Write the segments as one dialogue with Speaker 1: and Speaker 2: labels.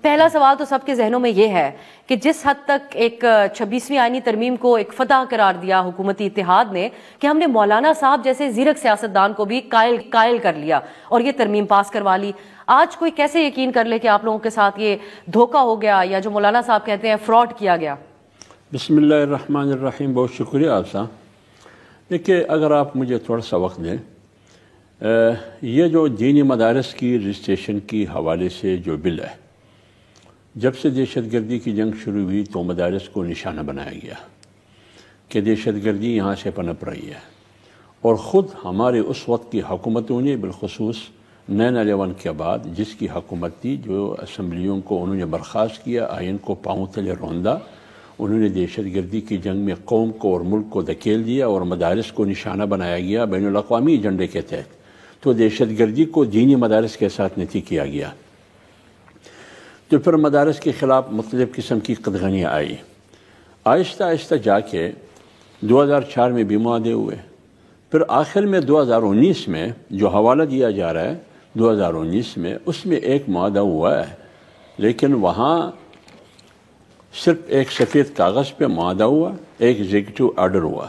Speaker 1: پہلا سوال تو سب کے ذہنوں میں یہ ہے کہ جس حد تک ایک 26ویں آئینی ترمیم کو ایک فتح قرار دیا حکومتی اتحاد نے کہ ہم نے مولانا صاحب جیسے زیرک سیاستدان کو بھی قائل کر لیا اور یہ ترمیم پاس کروا لی. آج کوئی کیسے یقین کر لے کہ آپ لوگوں کے ساتھ یہ دھوکہ ہو گیا یا جو مولانا صاحب کہتے ہیں فراڈ کیا گیا؟
Speaker 2: بسم اللہ الرحمن الرحیم. بہت شکریہ آپ صاحب. دیکھیے اگر آپ مجھے تھوڑا سا وقت دیں، یہ جو دینی مدارس کی رجسٹریشن کی حوالے سے جو بل ہے، جب سے دہشت گردی کی جنگ شروع ہوئی تو مدارس کو نشانہ بنایا گیا کہ دہشت گردی یہاں سے پنپ رہی ہے، اور خود ہمارے اس وقت کی حکومتوں نے بالخصوص 9/11 کے بعد جس کی حکومت تھی، جو اسمبلیوں کو انہوں نے برخاست کیا، آئین کو پاؤں تلے روندا، انہوں نے دہشت گردی کی جنگ میں قوم کو اور ملک کو دھکیل دیا اور مدارس کو نشانہ بنایا گیا بین الاقوامی ایجنڈے کے تحت. تو دہشت گردی کو دینی مدارس کے ساتھ نتی کیا گیا. تو پھر مدارس کے خلاف مختلف قسم کی قدغنیاں آئی. آہستہ آہستہ جا کے 2004 میں بھی معاہدے ہوئے. پھر آخر میں 2019 میں جو حوالہ دیا جا رہا ہے 2019 میں، اس میں ایک معاہدہ ہوا ہے، لیکن وہاں صرف ایک سفید کاغذ پہ معاہدہ ہوا، ایک ایگزیکٹو آرڈر ہوا.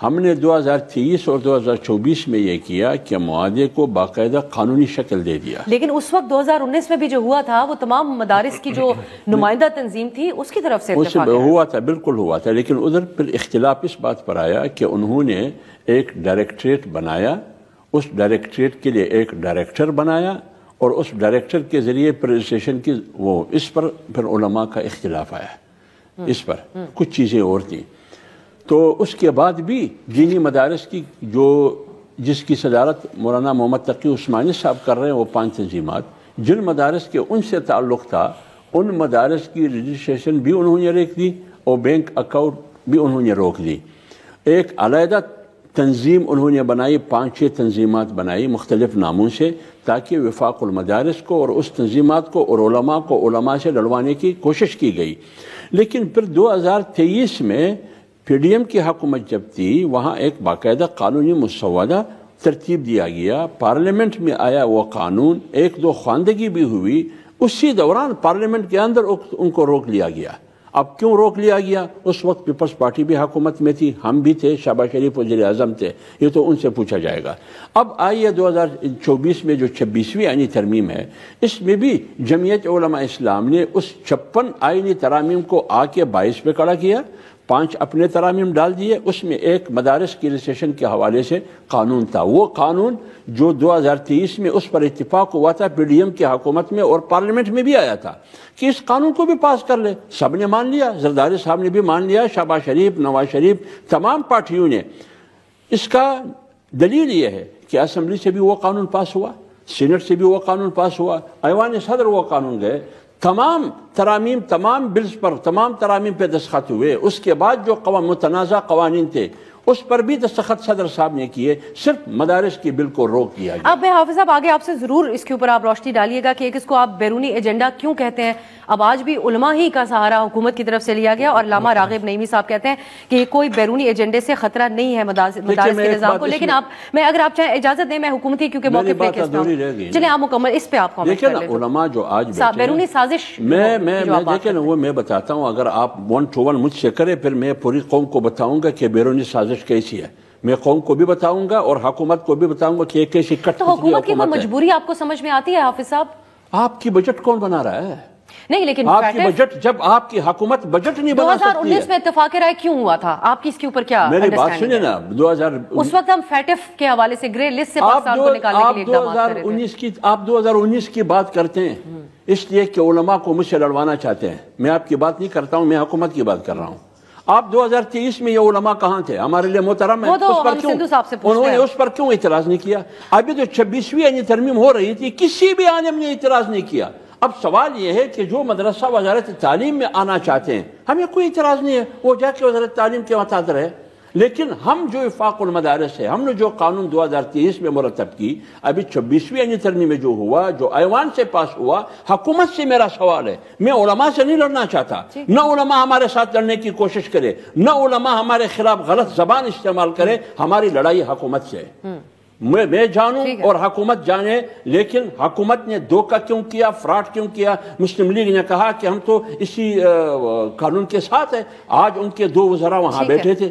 Speaker 2: ہم نے 2023 اور 2024 میں یہ کیا کہ معاہدے کو باقاعدہ قانونی شکل دے دیا.
Speaker 1: لیکن اس وقت 2019 میں بھی جو ہوا تھا وہ تمام مدارس کی جو نمائندہ تنظیم تھی اس کی طرف سے اتفاق
Speaker 2: ہوا تھا، بالکل ہوا تھا. لیکن ادھر پھر اختلاف اس بات پر آیا کہ انہوں نے ایک ڈائریکٹریٹ بنایا، اس ڈائریکٹریٹ کے لیے ایک ڈائریکٹر بنایا، اور اس ڈائریکٹر کے ذریعے رجسٹریشن کی اس پر پھر علماء کا اختلاف آیا. اس پر کچھ چیزیں اور تھیں. تو اس کے بعد بھی دینی مدارس کی جس کی صدارت مولانا محمد تقی عثمانی صاحب کر رہے ہیں، وہ 5 تنظیمات جن مدارس کے ان سے تعلق تھا، ان مدارس کی رجسٹریشن بھی انہوں نے روک دی اور بینک اکاؤنٹ بھی انہوں نے روک دی. ایک علیحدہ تنظیم انہوں نے بنائی، 5-6 تنظیمات بنائی مختلف ناموں سے، تاکہ وفاق المدارس کو اور اس تنظیمات کو اور علماء کو علماء سے لڑوانے کی کوشش کی گئی. لیکن پھر 2023 میں پی ڈی ایم کی حکومت جب تھی، وہاں ایک باقاعدہ قانونی مسودہ ترتیب دیا گیا، پارلیمنٹ میں آیا وہ قانون، 1-2 خواندگی بھی ہوئی، اسی دوران پارلیمنٹ کے اندر ان کو روک لیا گیا. اب کیوں روک لیا گیا؟ اس وقت پیپلز پارٹی بھی حکومت میں تھی، ہم بھی تھے، شہباز شریف وزیر اعظم تھے، یہ تو ان سے پوچھا جائے گا. اب آئیے 2024 میں جو 26ویں آئینی ترمیم ہے، اس میں بھی جمعیت علماء اسلام نے اس 56 آئینی ترامیم کو آ کے 22 پہ کھڑا کیا، 5 اپنے ترامیم ڈال دیے. اس میں ایک مدارس کی رجسٹریشن کے حوالے سے قانون تھا، وہ قانون جو 2023 میں اس پر اتفاق ہوا تھا پی ڈی ایم کی حکومت میں اور پارلیمنٹ میں بھی آیا تھا کہ اس قانون کو بھی پاس کر لے. سب نے مان لیا، زرداری صاحب نے بھی مان لیا، شہباز شریف، نواز شریف، تمام پارٹیوں نے. اس کا دلیل یہ ہے کہ اسمبلی سے بھی وہ قانون پاس ہوا، سینٹ سے بھی وہ قانون پاس ہوا، ایوان صدر وہ قانون گئے، تمام ترامیم، تمام بلز پر، تمام ترامیم پہ دستخط ہوئے. اس کے بعد جو متنازع قوانین تھے اس پر بھی دستخط صدر صاحب نے کیے، صرف مدارس کی بل کو روک دیا گیا.
Speaker 1: اب میں حافظ صاحب آگے آپ سے ضرور اس کے اوپر آپ روشنی ڈالیے گا کہ ایک اس کو آپ بیرونی ایجنڈا کیوں کہتے ہیں. اب آج بھی علماء ہی کا سہارا حکومت کی طرف سے لیا گیا، اور علامہ راغب نعیمی صاحب کہتے ہیں کہ یہ کوئی بیرونی ایجنڈے سے خطرہ نہیں ہے مدارس کے نظام کو. لیکن میں اگر آپ چاہیں اجازت دیں، میں حکومتی کیونکہ موقع پہ کہتا ہوں، چلیں آپ مکمل اس پہ آپ کامنٹ کر لیں.
Speaker 2: علماء جو آج
Speaker 1: بیرونی سازش
Speaker 2: دیکھیں نا، وہ میں بتاتا ہوں، اگر آپ 1 to 1 مجھ سے کرے پھر میں پوری قوم کو بتاؤں گا کہ بیرونی سازش کیسی ہے. میں قوم کو بھی بتاؤں گا اور حکومت کو بھی بتاؤں گا کہ ایک کیسی کٹ.
Speaker 1: تو حکومت کی کوئی مجبوری آپ کو سمجھ میں آتی ہے حافظ صاحب؟
Speaker 2: آپ کی بجٹ کون بنا رہا ہے؟
Speaker 1: نہیں، لیکن
Speaker 2: آپ کی بجٹ، جب آپ کی حکومت بجٹ نہیں بنا سکتی ہے.
Speaker 1: 2019 میں اتفاق رائے کیوں ہوا تھا؟ آپ کی اس کے اوپر کیا
Speaker 2: میری بات سنیں نا.
Speaker 1: اس وقت ہم فیٹف کے حوالے سے گرے لسٹ سے پاکستان کو نکالنے کے لیے اقدامات کر رہے تھے.
Speaker 2: آپ 2019 کی بات کرتے ہیں اس لیے کہ علماء کو مجھ سے لڑوانا چاہتے ہیں. میں آپ کی بات نہیں کرتا ہوں، میں حکومت کی بات کر رہا ہوں. آپ 2023 میں یہ علماء کہاں تھے؟ ہمارے لیے محترم ہے، انہوں نے اس پر کیوں اعتراض نہیں کیا؟ ابھی تو 26ویں یعنی ترمیم ہو رہی تھی، کسی بھی عالم نے اعتراض نہیں کیا. اب سوال یہ ہے کہ جو مدرسہ وزارت تعلیم میں آنا چاہتے ہیں، ہمیں کوئی اعتراض نہیں ہے، وہ جا کے وزارت تعلیم کے محتاط رہے. لیکن ہم جو وفاق المدارس ہے، ہم نے جو قانون 2023 میں مرتب کی، ابھی 26ویں یعنی ترمیم میں جو ہوا، جو ایوان سے پاس ہوا، حکومت سے میرا سوال ہے. میں علماء سے نہیں لڑنا چاہتا، نہ علماء ہمارے ساتھ لڑنے کی کوشش کرے، نہ علماء ہمارے خلاف غلط زبان استعمال کرے. ہماری لڑائی حکومت سے ہے. میں جانوں اور حکومت جانے، لیکن حکومت نے دھوکہ کیوں کیا، فراڈ کیوں کیا؟ مسلم لیگ نے کہا کہ ہم تو اسی قانون کے ساتھ ہیں. آج ان کے 2 وزراء وہاں بیٹھے تھے.